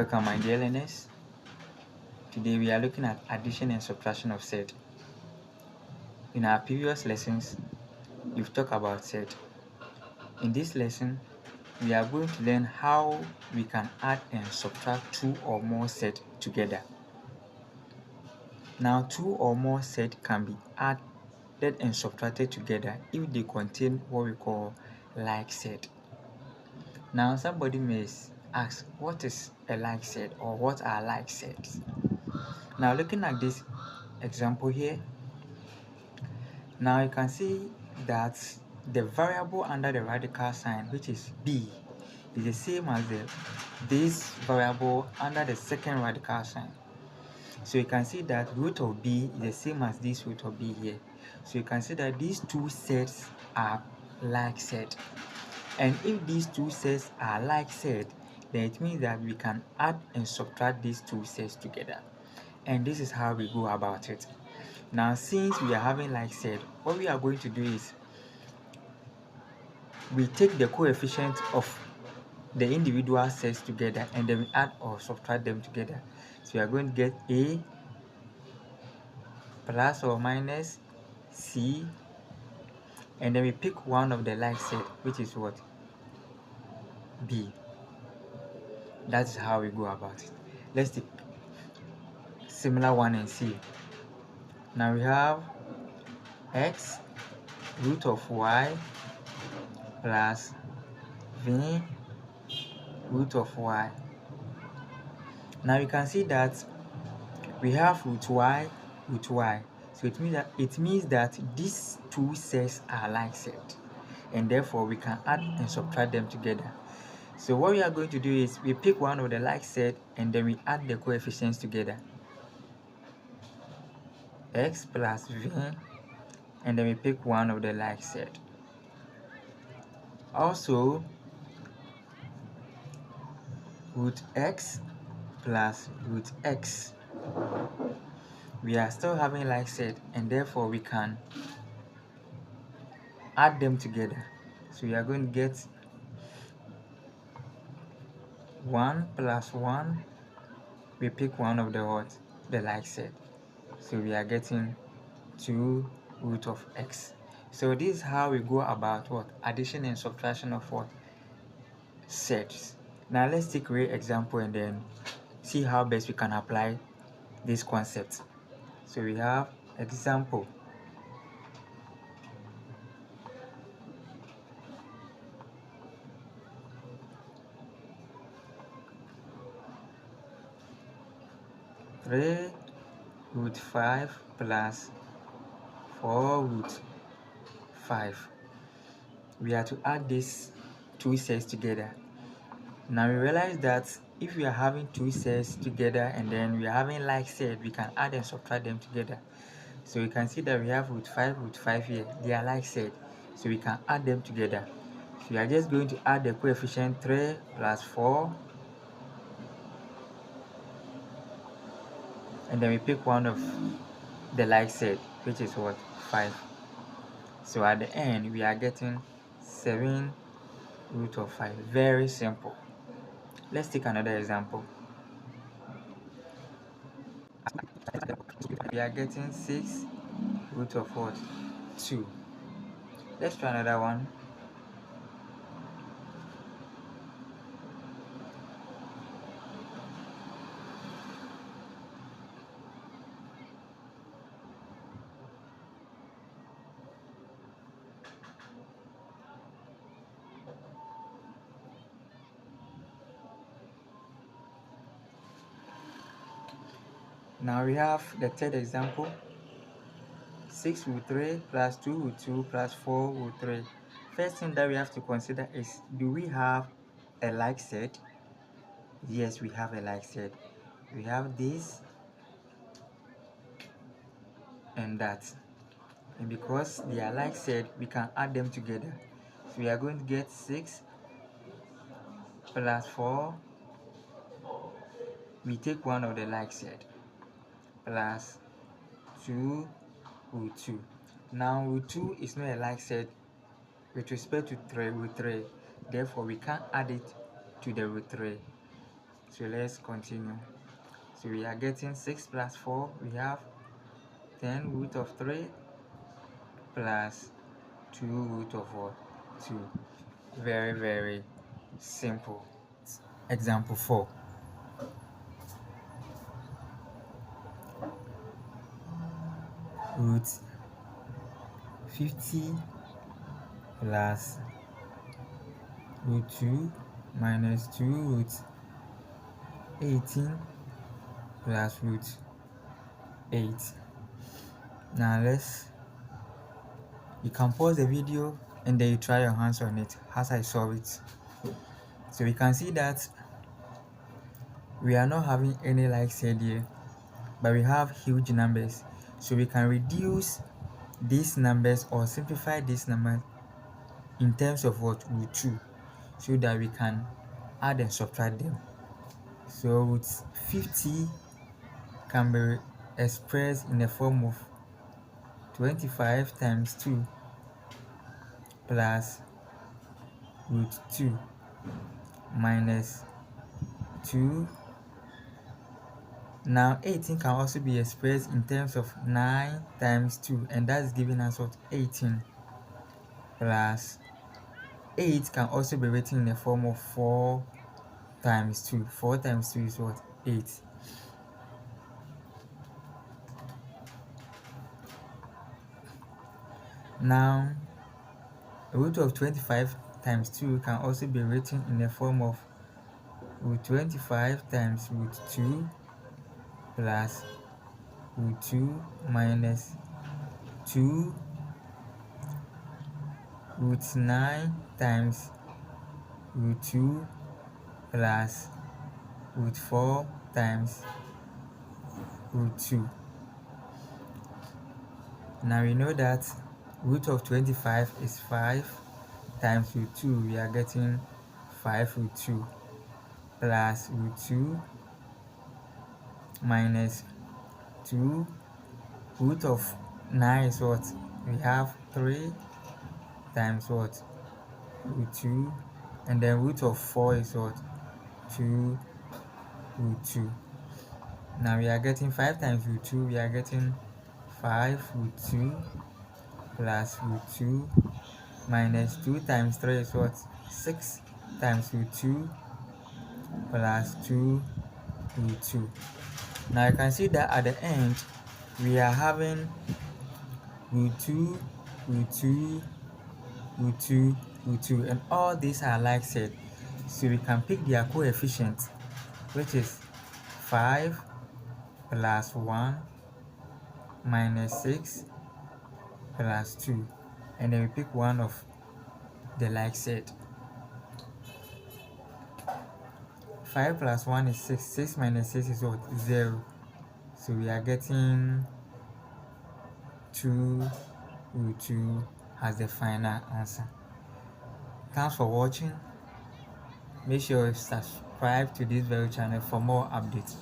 Welcome, my dear learners. Today we are looking at addition and subtraction of set. In our previous lessons, we've talked about set. In this lesson, we are going to learn how we can add and subtract two or more sets together. Now, two or more sets can be added and subtracted together if they contain what we call like set. Now, somebody may ask, what is a like set or what are like sets? Now, looking at this example here, now you can see that the variable under the radical sign, which is b, is the same as this variable under the second radical sign. So you can see that root of b is the same as this root of b here. So you can see that these two sets are like set. And if these two sets are like set, then it means that we can add and subtract these two sets together. And this is how we go about it. Now, since we are having like set, what we are going to do is we take the coefficient of the individual sets together and then we add or subtract them together. So we are going to get a plus or minus c, and then we pick one of the like set, which is what? B. That's how we go about it. Let's take similar one and see. Now we have x root of y plus v root of y. Now you can see that we have root y root y. So it means that these two sets are like set, and therefore we can add and subtract them together. So what we are going to do is we pick one of the like set and then we add the coefficients together. X plus v, and then we pick one of the like set. Also, root x plus root x. We are still having like set, and therefore we can add them together. So we are going to get 1 plus 1. We pick one of the like set. So we are getting 2 root of x. So this is how we go about what? Addition and subtraction of what? Sets. Now let's take a real example and then see how best we can apply this concept. So we have example. Three root 5 plus 4 root 5. We are to add these two sets together. Now we realize that if we are having two sets together and then we are having like set, we can add and subtract them together. So you can see that we have root 5 here. They are like set, so we can add them together. So we are just going to add the coefficient 3 plus 4, and then we pick one of the like set, which is what? 5. So at the end we are getting 7 root of 5. Very simple. Let's take another example. We are getting 6 root of what? 2. Let's try another one. Now we have the third example. 6 root 3 plus 2 root 2 plus 4 root 3. First thing that we have to consider is, do we have a like set? Yes, we have a like set. We have this and that. And because they are like set, we can add them together. So we are going to get 6 plus 4. We take one of the like set plus 2 root 2. Now root 2 is not a like set with respect to root 3. Therefore, we can't add it to the root 3. So let's continue. So we are getting 6 plus 4, we have 10 root of 3 plus 2 root of what? 2. Very, very simple. Example 4. Root 50 plus root 2 minus 2 root 18 plus root 8. Now you can pause the video and then you try your hands on it as I solve it. So we can see that we are not having any like said here, but we have huge numbers. So we can reduce these numbers or simplify these numbers in terms of what? Root 2, so that we can add and subtract them. So root 50 can be expressed in the form of 25 times 2 plus root 2 minus 2. Now 18 can also be expressed in terms of 9 times 2, and that's giving us what? 18 plus 8 can also be written in the form of 4 times 2. 4 times 2 is what? 8. Now root of 25 times 2 can also be written in the form of root 25 times root 2 plus root 2 minus 2 root 9 times root 2 plus root 4 times root 2. Now we know that root of 25 is 5 times root 2. We are getting 5 root 2 plus root 2 minus 2. Root of 9 is what? We have 3 times what? Root 2. And then root of 4 is what? 2 root 2. Now we are getting 5 times root 2. We are getting 5 root 2 plus root 2 minus 2 times 3 is what? 6 times root 2 plus 2 root 2. Now you can see that at the end we are having root 2, root 2, root 2, root 2, and all these are like said. So we can pick their coefficient, which is 5 plus 1 minus 6 plus 2, and then we pick one of the like said. 5 plus 1 is 6. 6 minus 6 is what? 0. So we are getting 2 root 2 as the final answer. Thanks for watching. Make sure you subscribe to this very channel for more updates.